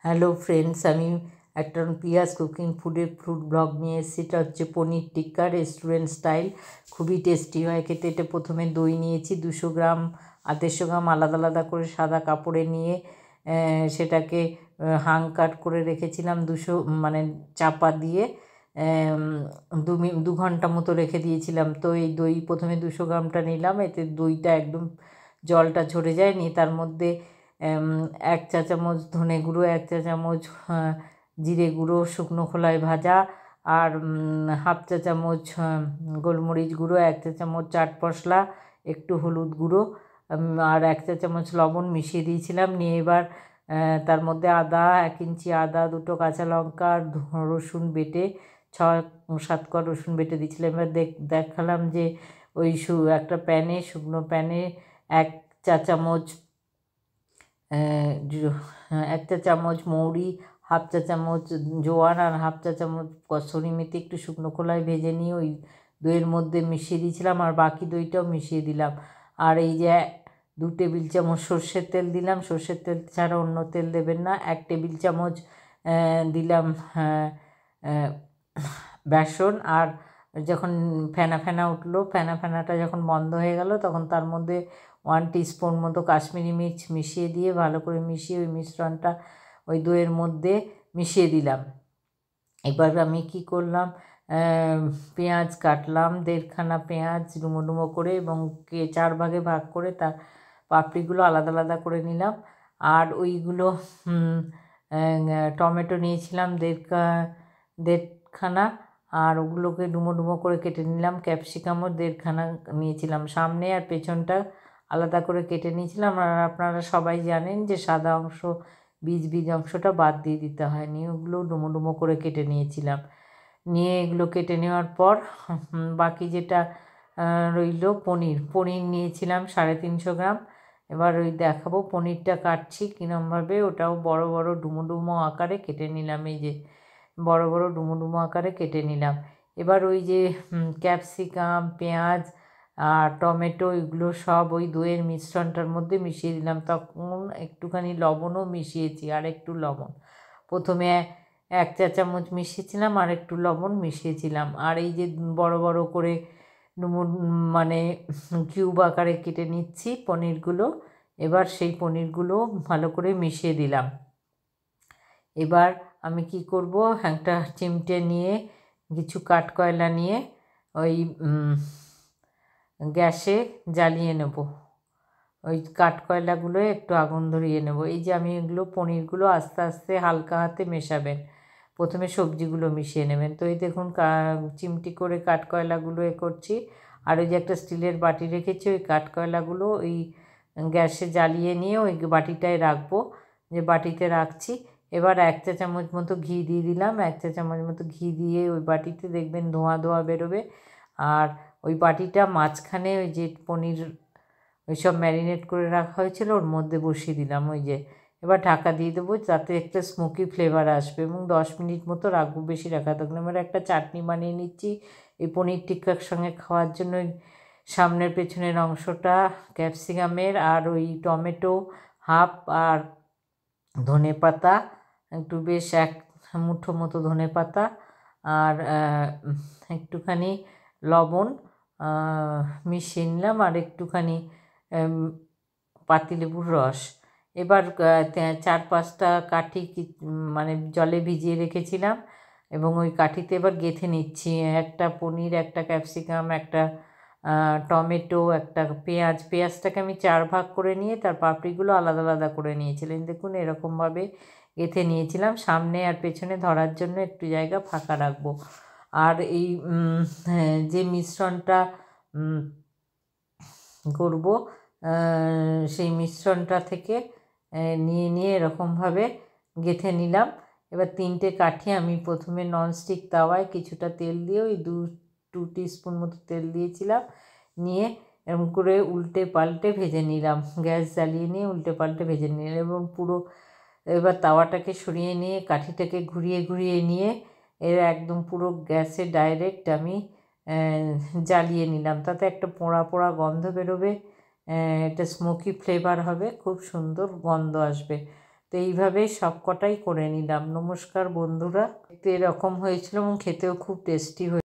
Hello friends, আমি একটা পিয়াস cooking food blog নিয়ে এসেছি। এটা হচ্ছে পনির টিক্কা রেস্টুরেন্ট স্টাইল, খুবই টেস্টি হয় খেতে। এটা প্রথমে দই নিয়েছি 200 গ্রাম আর 150 গ্রাম আলাদা আলাদা করে সাদা কাপড়ে নিয়ে সেটাকে হাং কাট করে রেখেছিলাম 200 মানে চাপা দিয়ে 2 ঘন্টা মতো রেখে দিয়েছিলাম। তো এই দই প্রথমে 200 গ্রামটা নিলাম, এতে দইটা একদম জলটা ঝরে যায়, নিয়ে তার মধ্যে 1 চা চামচ ধনে গুঁড়ো, 1 চা চামচ জিরে গুঁড়ো শুকনো খোলায় ভাজা, আর 1/2 চা চামচ গোলমরিচ গুঁড়ো, 1 চা চামচ চাট মশলা, একটু হলুদ গুঁড়ো আর 1 চা চামচ লবণ মিশিয়ে দিয়েছিলাম। নিয়ে এবার তার মধ্যে আদা 1 ইঞ্চি আদা, 2টো কাঁচা লঙ্কা আর রসুন বেটে 6-7 কোয়া রসুন বেটে দিয়েছিলাম। এবার দেখালাম যে ওই একটা প্যানে, শুকনো প্যানে 1 চা চামচ 1 চা চামচ মৌরি, 1/2 চা চামচ জোয়ান আর 1/2 চা চামচ কসুরি মেথি একটু শুকনো খোলায় ভেজে নিয়ে ওই দইয়ের মধ্যে মিশিয়ে দিয়েছিলাম, আর বাকি দইটাও মিশিয়ে দিলাম। আর এই যে 2 টেবিল চামচ সর্ষের তেল দিলাম, সর্ষের তেল ছাড়া অন্য তেল দেবেন না। 1 টেবিল চামচ দিলাম বেসন। আর যখন ফেনা ফেনা উঠলো, ফেনাটা যখন বন্ধ হয়ে গেল, তখন তার মধ্যে 1 টিস্পুন মতো কাশ্মীরি মির্চ মিশিয়ে দিয়ে ভালো করে মিশিয়ে ওই মিশ্রণটা ওই দইয়ের মধ্যে মিশিয়ে দিলাম। এবার আমি কি করলাম, পেঁয়াজ কাটলাম 1.5খানা পেঁয়াজ ডুমো ডুমো করে, এবং 4 ভাগে ভাগ করে তার পাপড়িগুলো আলাদা আলাদা করে নিলাম। আর ওইগুলো টমেটো নিয়েছিলাম 1.5খানা, আর ওগুলোকে ডুমো ডুমো করে কেটে নিলাম। ক্যাপসিকামও 1.5খানা নিয়েছিলাম, সামনে আর পেছনটা আলাদা করে কেটে নিয়েছিলাম। আর আপনারা সবাই জানেন যে সাদা অংশ বীজ অংশটা বাদ দিয়ে দিতে হয়। নিয়ে ওগুলো ডুমো ডুমো করে কেটে নিয়েছিলাম। নিয়ে এগুলো কেটে নেওয়ার পর বাকি যেটা রইল, পনির নিয়েছিলাম 350 গ্রাম। এবার ওই দেখাবো পনিরটা কাটছি কীরমভাবে। ওটাও বড় বড় ডুমো ডুমো আকারে কেটে নিলাম, এই যে বড় বড় ডুমো ডুমো আকারে কেটে নিলাম। এবার ওই যে ক্যাপসিকাম, পেঁয়াজ আর টমেটো এগুলো সব ওই দইয়ের মিশ্রণটার মধ্যে মিশিয়ে দিলাম। তখন একটুখানি লবণও মিশিয়েছি, আর একটু লবণ প্রথমে 1 চা চামচ মিশিয়েছিলাম, আর একটু লবণ মিশিয়েছিলাম। আর এই যে বড় বড় করে মানে কিউব আকারে কেটে নিচ্ছি পনিরগুলো। এবার সেই পনিরগুলো ভালো করে মিশিয়ে দিলাম। এবার আমি কি করব, একটা চিমটে নিয়ে কিছু কাঠকয়লা নিয়ে ওই গ্যাসে জ্বালিয়ে নেব। ওই কাঠকয়লাগুলো একটু আগুন ধরিয়ে নেব। এই যে আমি এগুলো পনিরগুলো আস্তে আস্তে হালকা হাতে মেশাবেন, প্রথমে সবজিগুলো মিশিয়ে নেবেন। তো এই দেখুন চিমটি করে কাঠকয়লাগুলো করছি। আর ওই যে একটা স্টিলের বাটি রেখেছি, ওই কাঠকয়লাগুলো ওই গ্যাসে জ্বালিয়ে নিয়ে ওই বাটিটায় রাখবো, যে বাটিতে রাখছি। এবার 1 চা চামচ মতো ঘি দিয়ে দিলাম। 1 চা চামচ মতো ঘি দিয়ে ওই বাটিতে দেখবেন ধোঁয়া ধোঁয়া বেরোবে। আর ওই বাটিটা মাঝখানে ওই যে পনির ওই সব ম্যারিনেট করে রাখা হয়েছিল ওর মধ্যে বসিয়ে দিলাম। ওই যে এবার ঢাকা দিয়ে দেবো, যাতে একটা স্মোকি ফ্লেভার আসবে, এবং 10 মিনিট মতো রাখবো, বেশি রাখা থাকলে। এবার একটা চাটনি বানিয়ে নিচ্ছি এই পনির টিক্কার সঙ্গে খাওয়ার জন্য। সামনের পেছনের অংশটা ক্যাপসিকামের, আর ওই টমেটো হাফ, আর ধনে পাতা একটু বেশ 1 মুঠো মতো ধনে পাতা, আর একটুখানি লবণ মিশিয়ে নিলাম, আর একটুখানি পাতিলেবুর রস। এবার 4-5টা কাঠি মানে জলে ভিজিয়ে রেখেছিলাম, এবং ওই কাঠিতে এবার গেঁথে নিচ্ছি। একটা পনির, একটা ক্যাপসিকাম, একটা টমেটো, একটা পেঁয়াজটাকে আমি 4 ভাগ করে নিয়ে তার পাপড়িগুলো আলাদা আলাদা করে নিয়েছিলাম। দেখুন এরকমভাবে গেঁথে নিয়েছিলাম। সামনে আর পেছনে ধরার জন্য একটু জায়গা ফাঁকা রাখবো। আর এই যে মিশ্রণটা করব, সেই মিশ্রণটা থেকে নিয়ে এরকমভাবে গেঁথে নিলাম। এবার 3টে কাঠি আমি প্রথমে ননস্টিক তাওয়ায় কিছুটা তেল দিয়ে ওই 2 টিস্পুন মতো তেল দিয়েছিলাম, নিয়ে এরকম করে উল্টে পাল্টে ভেজে নিলাম। গ্যাস জ্বালিয়ে নিয়ে উল্টে পাল্টে ভেজে নিলাম, এবং এবার তাওয়াটাকে সরিয়ে নিয়ে কাঠিটাকে ঘুরিয়ে ঘুরিয়ে নিয়ে একদম পুরো গ্যাসে ডাইরেক্ট আমি জ্বালিয়ে নিলাম। তাতে একটা পোড়া পোড়া গন্ধ বেরোবে, একটা স্মোকি ফ্লেভার হবে, খুব সুন্দর গন্ধ আসবে। তো এইভাবে সব কটাই করে নিলাম। নমস্কার বন্ধুরা, দেখতে এরকম হয়েছিল এবং খেতেও খুব টেস্টি হয়েছিল।